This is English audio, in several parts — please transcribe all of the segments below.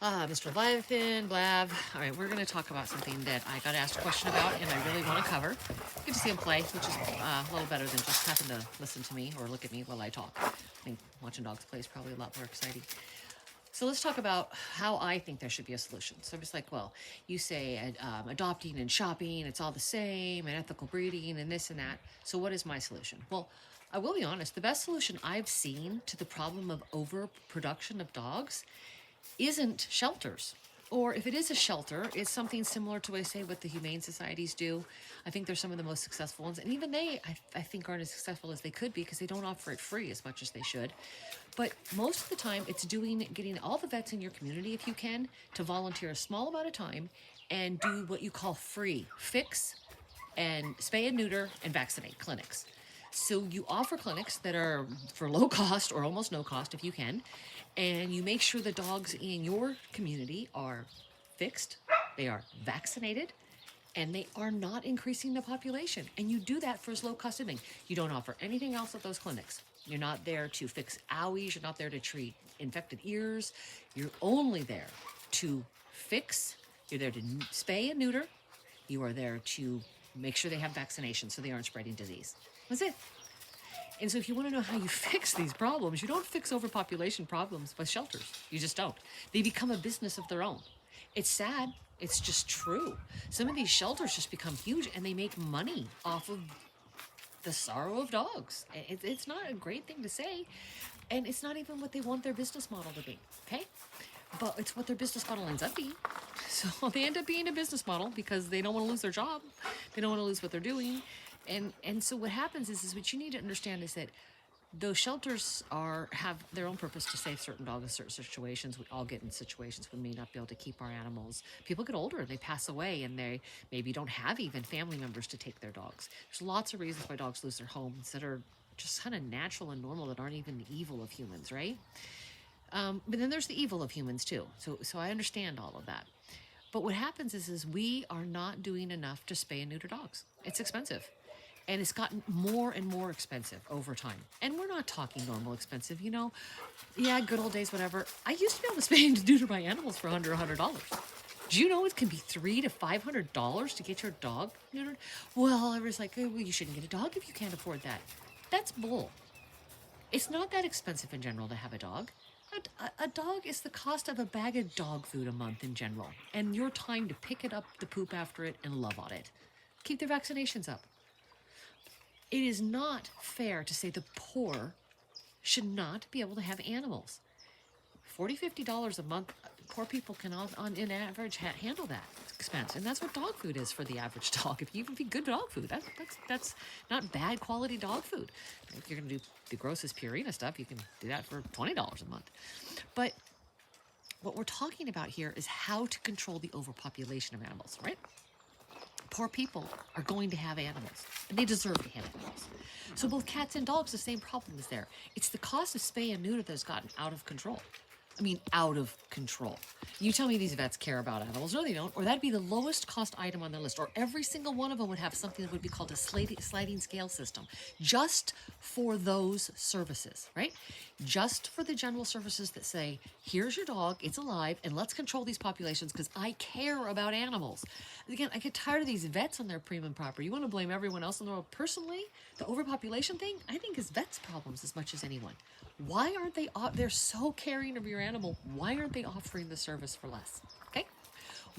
Mr. Leviathan, Blav. All right, we're going to talk about something that I got asked a question about and I really want to cover. Good to see him play, which is a little better than just having to listen to me or look at me while I talk. I think watching dogs play is probably a lot more exciting. So let's talk about how I think there should be a solution. So I'm just like, well, you say adopting and shopping, it's all the same, and ethical breeding and this and that. So what is my solution? Well, I will be honest, the best solution I've seen to the problem of overproduction of dogs isn't shelters. Or if it is a shelter, it's something similar to, I say, what the humane societies do. I think they're some of the most successful ones. And even they, I think, aren't as successful as they could be because they don't offer it free as much as they should. But most of the time, it's getting all the vets in your community, if you can, to volunteer a small amount of time and do what you call free fix and spay and neuter and vaccinate clinics. So you offer clinics that are for low cost or almost no cost if you can, and you make sure the dogs in your community are fixed, they are vaccinated, and they are not increasing the population. And you do that for as low cost as anything. You don't offer anything else at those clinics. You're not there to fix owies. You're not there to treat infected ears. You're only there to fix. You're there to spay and neuter. You are there to make sure they have vaccinations so they aren't spreading disease. That's it. And so if you want to know how you fix these problems, you don't fix overpopulation problems with shelters. You just don't. They become a business of their own. It's sad. It's just true. Some of these shelters just become huge and they make money off of the sorrow of dogs. It's not a great thing to say. And it's not even what they want their business model to be. Okay? But it's what their business model ends up being. So they end up being a business model because they don't want to lose their job. They don't want to lose what they're doing. And so what happens is what you need to understand is that those shelters have their own purpose to save certain dogs in certain situations. We all get in situations we may not be able to keep our animals. People get older and they pass away and they maybe don't have even family members to take their dogs. There's lots of reasons why dogs lose their homes that are just kind of natural and normal that aren't even the evil of humans, right? But then there's the evil of humans too. So I understand all of that. But what happens is we are not doing enough to spay and neuter dogs. It's expensive. And it's gotten more and more expensive over time. And we're not talking normal expensive, Yeah, good old days, whatever. I used to be able to spay and neuter my animals for under $100. Do you know it can be $300 to $500 to get your dog neutered? Well, I was like, well, you shouldn't get a dog if you can't afford that. That's bull. It's not that expensive in general to have a dog. A dog is the cost of a bag of dog food a month in general, and your time to pick it up, the poop after it, and love on it. Keep their vaccinations up. It is not fair to say the poor should not be able to have animals. $40, $50 a month, poor people can, in average, handle that expense. And that's what dog food is for the average dog. If you can feed good dog food, that's not bad quality dog food. If you're going to do the grossest Purina stuff, you can do that for $20 a month. But what we're talking about here is how to control the overpopulation of animals, right? Poor people are going to have animals, and they deserve to have animals. So both cats and dogs, the same problem is there. It's the cost of spay and neuter that has gotten out of control. I mean, out of control. You tell me these vets care about animals. No, they don't. Or that'd be the lowest cost item on their list. Or every single one of them would have something that would be called a sliding scale system. Just for those services, right? Just for the general services that say, here's your dog, it's alive, and let's control these populations because I care about animals. Again, I get tired of these vets on their prim and proper. You want to blame everyone else in the world. Personally, the overpopulation thing, I think is vets' problems as much as anyone. Why aren't they're so caring of your animal, why aren't they offering the service for less? Okay?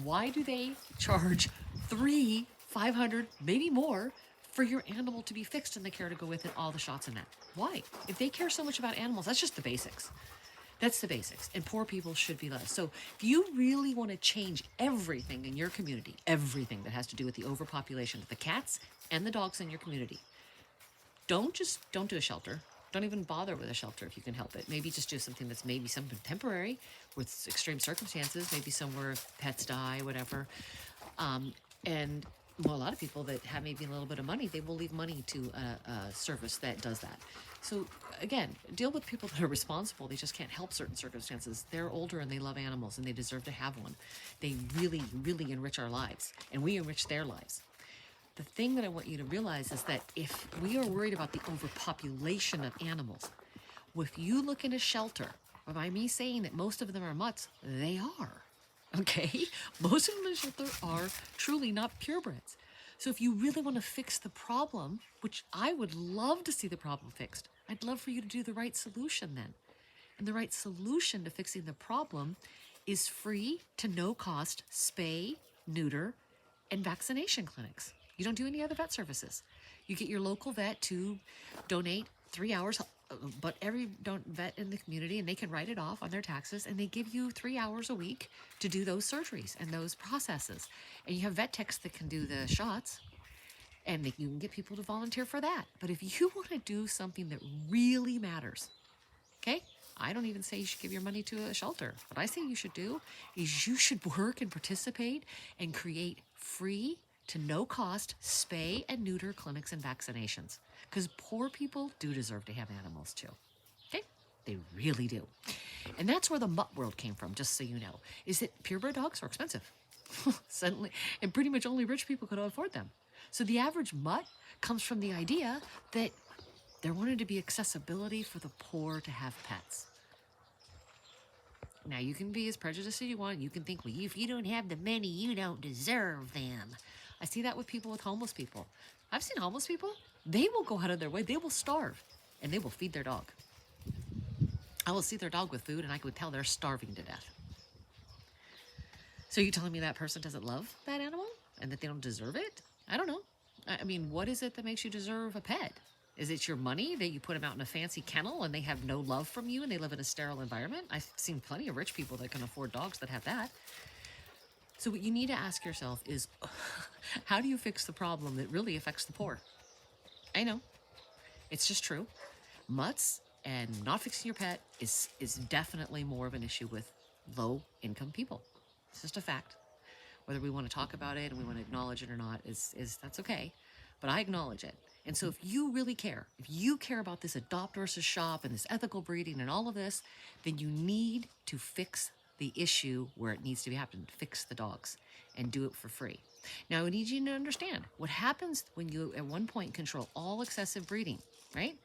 Why do they charge $300, $500, maybe more for your animal to be fixed and the care to go with it, all the shots in that? Why? If they care so much about animals, that's just the basics. That's the basics. And poor people should be less. So if you really want to change everything in your community, everything that has to do with the overpopulation of the cats and the dogs in your community, don't do a shelter. Don't even bother with a shelter if you can help it. Maybe just do something that's maybe something temporary with extreme circumstances, maybe somewhere pets die, whatever. And a lot of people that have maybe a little bit of money, they will leave money to a service that does that. So again, deal with people that are responsible. They just can't help certain circumstances. They're older and they love animals and they deserve to have one. They really, really enrich our lives and we enrich their lives. The thing that I want you to realize is that if we are worried about the overpopulation of animals, if you look in a shelter, by me saying that most of them are mutts, they are. Okay? Most of them in the shelter are truly not purebreds. So if you really want to fix the problem, which I would love to see the problem fixed, I'd love for you to do the right solution then. And the right solution to fixing the problem is free to no cost spay, neuter, and vaccination clinics. You don't do any other vet services. You get your local vet to donate 3 hours, but every vet in the community, and they can write it off on their taxes, and they give you 3 hours a week to do those surgeries and those processes. And you have vet techs that can do the shots, and you can get people to volunteer for that. But if you want to do something that really matters, okay? I don't even say you should give your money to a shelter. What I say you should do is you should work and participate and create free to no cost spay and neuter clinics and vaccinations. Because poor people do deserve to have animals too. Okay? They really do. And that's where the mutt world came from, just so you know, is that purebred dogs are expensive. Suddenly, and pretty much only rich people could afford them. So the average mutt comes from the idea that there wanted to be accessibility for the poor to have pets. Now, you can be as prejudiced as you want. You can think, well, if you don't have the money, you don't deserve them. I see that with people, with homeless people. I've seen homeless people. They will go out of their way. They will starve, and they will feed their dog. I will see their dog with food, and I could tell they're starving to death. So you telling me that person doesn't love that animal and that they don't deserve it? I don't know. I mean, what is it that makes you deserve a pet? Is it your money that you put them out in a fancy kennel and they have no love from you and they live in a sterile environment? I've seen plenty of rich people that can afford dogs that have that. So what you need to ask yourself is, how do you fix the problem that really affects the poor? I know. It's just true. Mutts and not fixing your pet is definitely more of an issue with low-income people. It's just a fact. Whether we want to talk about it and we want to acknowledge it or not is that's okay. But I acknowledge it. And so if you really care, if you care about this adopt versus shop and this ethical breeding and all of this, then you need to fix the issue where it needs to be happening. Fix the dogs and do it for free. Now, I need you to understand what happens when you at one point control all excessive breeding, right?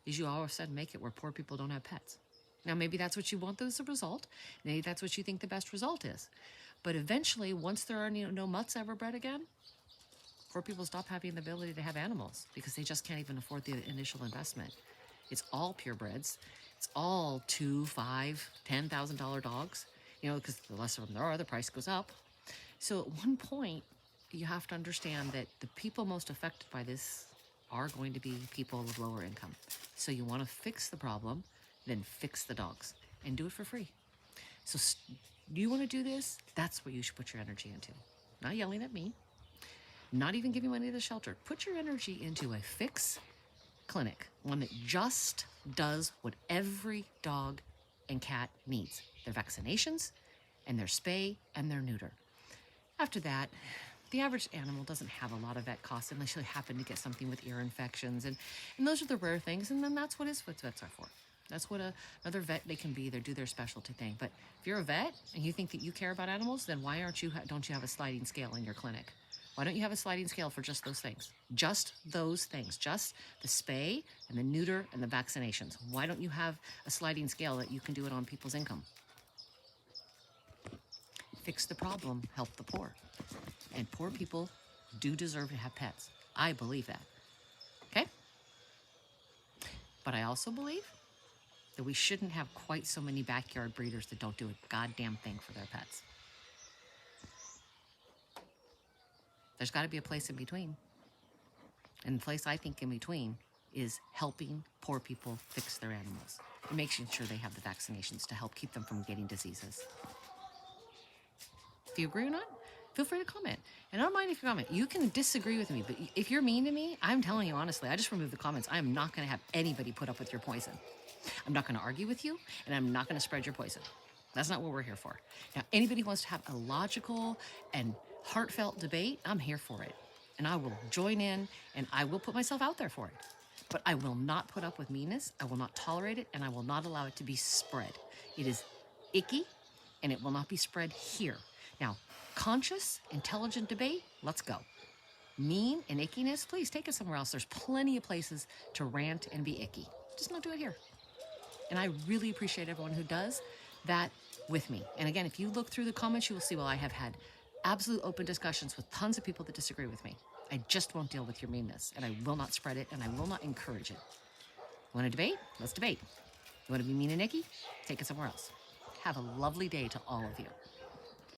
Is you all of a sudden make it where poor people don't have pets. Now, maybe that's what you want as a result. Maybe that's what you think the best result is. But eventually, once there are no mutts ever bred again, poor people stop having the ability to have animals because they just can't even afford the initial investment. It's all purebreds. It's all $2,000, $5,000, $10,000 dogs, because the lesser of them there are, the price goes up. So at one point, you have to understand that the people most affected by this are going to be people of lower income. So you want to fix the problem, then fix the dogs and do it for free. So do you want to do this? That's what you should put your energy into. Not yelling at me. Not even giving money to the shelter. Put your energy into a fix clinic, one that just does what every dog and cat needs. Their vaccinations and their spay and their neuter. After that, the average animal doesn't have a lot of vet costs unless you happen to get something with ear infections. And those are the rare things. And then that's what vets are for. That's what another vet they can be. They do their specialty thing. But if you're a vet and you think that you care about animals, then why don't you have a sliding scale in your clinic? Why don't you have a sliding scale for just those things? Just those things. Just the spay and the neuter and the vaccinations. Why don't you have a sliding scale that you can do it on people's income? Fix the problem, help the poor. And poor people do deserve to have pets. I believe that. Okay? But I also believe that we shouldn't have quite so many backyard breeders that don't do a goddamn thing for their pets. There's got to be a place in between. And the place I think in between is helping poor people fix their animals and making sure they have the vaccinations to help keep them from getting diseases. If you agree or not, feel free to comment. And I don't mind if you comment. You can disagree with me, but if you're mean to me, I'm telling you honestly, I just remove the comments. I am not going to have anybody put up with your poison. I'm not going to argue with you, and I'm not going to spread your poison. That's not what we're here for. Now, anybody who wants to have a logical and heartfelt debate, I'm here for it. And I will join in, and I will put myself out there for it. But I will not put up with meanness. I will not tolerate it, and I will not allow it to be spread. It is icky, and it will not be spread here. Now, conscious, intelligent debate, let's go. Mean and ickiness, please take it somewhere else. There's plenty of places to rant and be icky. Just not do it here. And I really appreciate everyone who does that with me. And again, if you look through the comments, you will see, well, I have had absolute open discussions with tons of people that disagree with me. I just won't deal with your meanness, and I will not spread it, and I will not encourage it. Want to debate? Let's debate. You want to be mean and icky? Take it somewhere else. Have a lovely day to all of you.